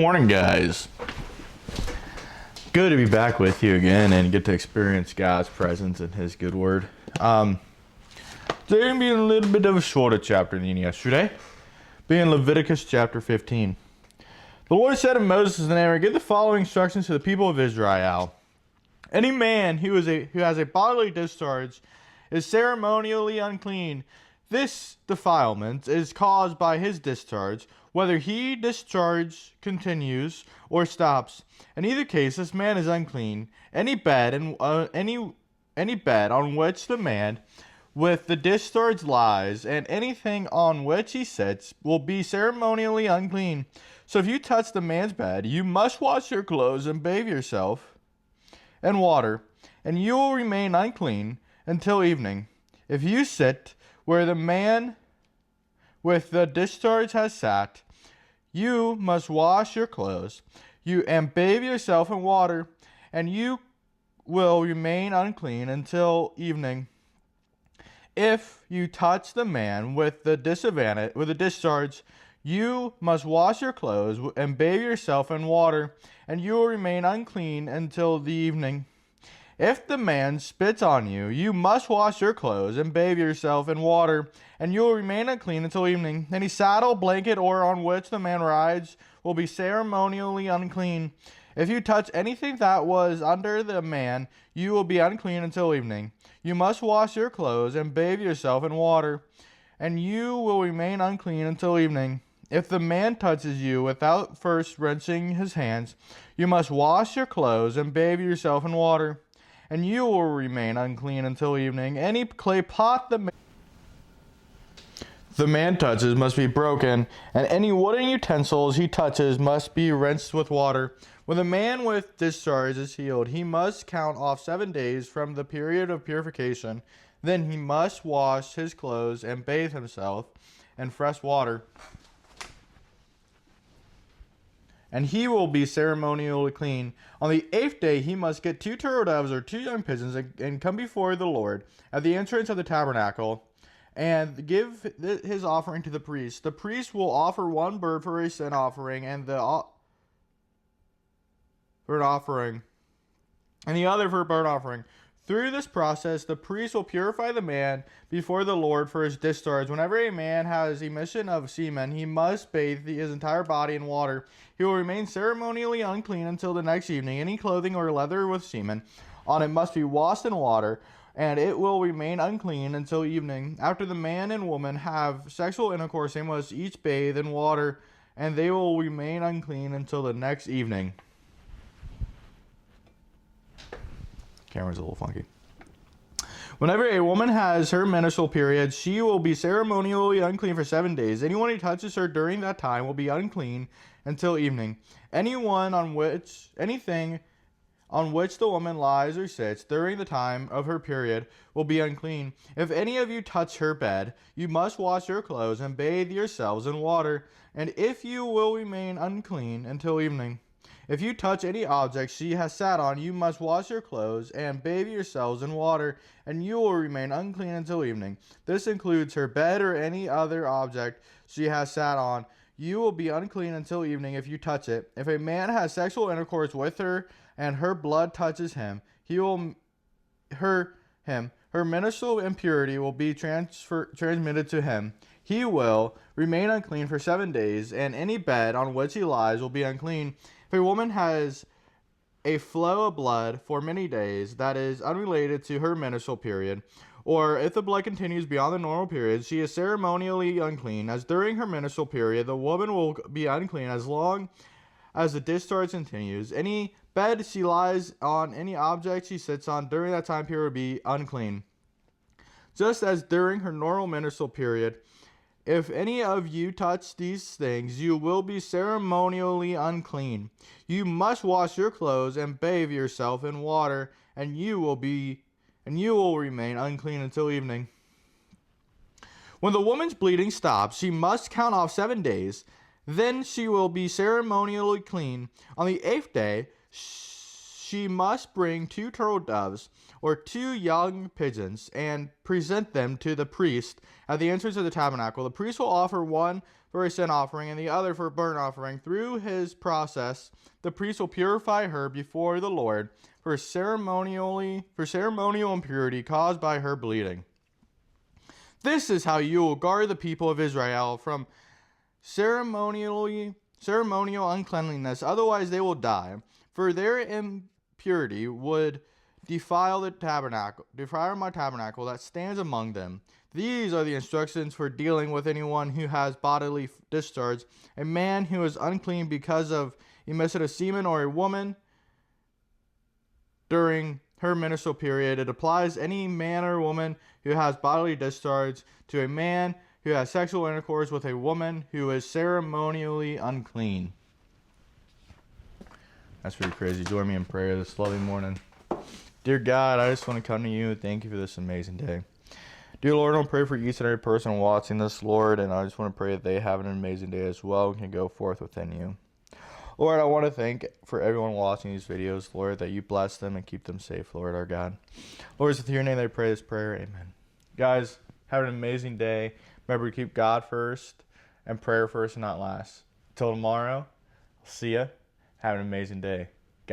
morning, guys. Good to be back with you again and get to experience God's presence and His good word. Today going to be a little bit of a shorter chapter than yesterday, being Levticus chapter 15. The Lord said to Moses and Aaron, "Give the following instructions to the people of Israel. Any man who has a bodily discharge is ceremonially unclean. This defilement is caused by his discharge, whether he discharge continues or stops. In either case, this man is unclean. Any bed on which the man with the discharge lies, and anything on which he sits, will be ceremonially unclean. So if you touch the man's bed, you must wash your clothes and bathe yourself in water, and you will remain unclean until evening. If you sit where the man with the discharge has sat, you must wash your clothes, and bathe yourself in water, and you will remain unclean until evening. If you touch the man with the discharge, you must wash your clothes and bathe yourself in water, and you will remain unclean until the evening. If the man spits on you, you must wash your clothes and bathe yourself in water, and you will remain unclean until evening. Any saddle, blanket, or on which the man rides will be ceremonially unclean. If you touch anything that was under the man, you will be unclean until evening. You must wash your clothes and bathe yourself in water, and you will remain unclean until evening. If the man touches you without first rinsing his hands, you must wash your clothes and bathe yourself in water, and you will remain unclean until evening. Any clay pot the man touches must be broken, and any wooden utensils he touches must be rinsed with water. When the man with discharge is healed, he must count off 7 days from the period of purification. Then he must wash his clothes and bathe himself in fresh water, and he will be ceremonially clean. On the 8th day he must get 2 turtle doves or 2 young pigeons and come before the Lord at the entrance of the tabernacle and give his offering to the priest. The priest will offer 1 bird for a sin offering and the other for a burnt offering. Through this process, the priest will purify the man before the Lord for his discharge. Whenever a man has emission of semen, he must bathe his entire body in water. He will remain ceremonially unclean until the next evening. Any clothing or leather with semen on it must be washed in water, and it will remain unclean until evening. After the man and woman have sexual intercourse, they must each bathe in water, and they will remain unclean until the next evening. Camera's a little funky. Whenever a woman has her menstrual period, she will be ceremonially unclean for 7 days. Anyone who touches her during that time will be unclean until evening. Anything on which the woman lies or sits during the time of her period will be unclean. If any of you touch her bed, you must wash your clothes and bathe yourselves in water, and if you will remain unclean until evening. If you touch any object she has sat on, you must wash your clothes and bathe yourselves in water, and you will remain unclean until evening. This includes her bed or any other object she has sat on. You will be unclean until evening if you touch it. If a man has sexual intercourse with her and her blood touches him, her menstrual impurity will be transmitted to him. He will remain unclean for 7 days, and any bed on which he lies will be unclean. If a woman has a flow of blood for many days that is unrelated to her menstrual period, or if the blood continues beyond the normal period, she is ceremonially unclean. As during her menstrual period, the woman will be unclean as long as the discharge continues. Any bed she lies on, any object she sits on during that time period will be unclean. Just as during her normal menstrual period, if any of you touch these things, you will be ceremonially unclean. You must wash your clothes and bathe yourself in water, and you will remain unclean until evening. When the woman's bleeding stops, she must count off 7 days. Then she will be ceremonially clean. On the 8th day, she must bring 2 turtle doves or 2 young pigeons and present them to the priest at the entrance of the tabernacle. The priest will offer 1 for a sin offering and the other for a burnt offering. Through his process, the priest will purify her before the Lord for ceremonial impurity caused by her bleeding. This is how you will guard the people of Israel from ceremonial uncleanliness, otherwise they will die. For their impurity would defile my tabernacle that stands among them. These are the instructions for dealing with anyone who has bodily discharge, a man who is unclean because of emission of semen, or a woman during her menstrual period. It applies any man or woman who has bodily discharge to a man who has sexual intercourse with a woman who is ceremonially unclean. That's pretty crazy. Join me in prayer this lovely morning. Dear God, I just want to come to you and thank you for this amazing day. Dear Lord, I want to pray for each and every person watching this, Lord, and I just want to pray that they have an amazing day as well and can go forth within you. Lord, I want to thank for everyone watching these videos, Lord, that you bless them and keep them safe, Lord, our God. Lord, it's with your name that I pray this prayer. Amen. Guys, have an amazing day. Remember to keep God first and prayer first and not last. Until tomorrow, I'll see ya. Have an amazing day.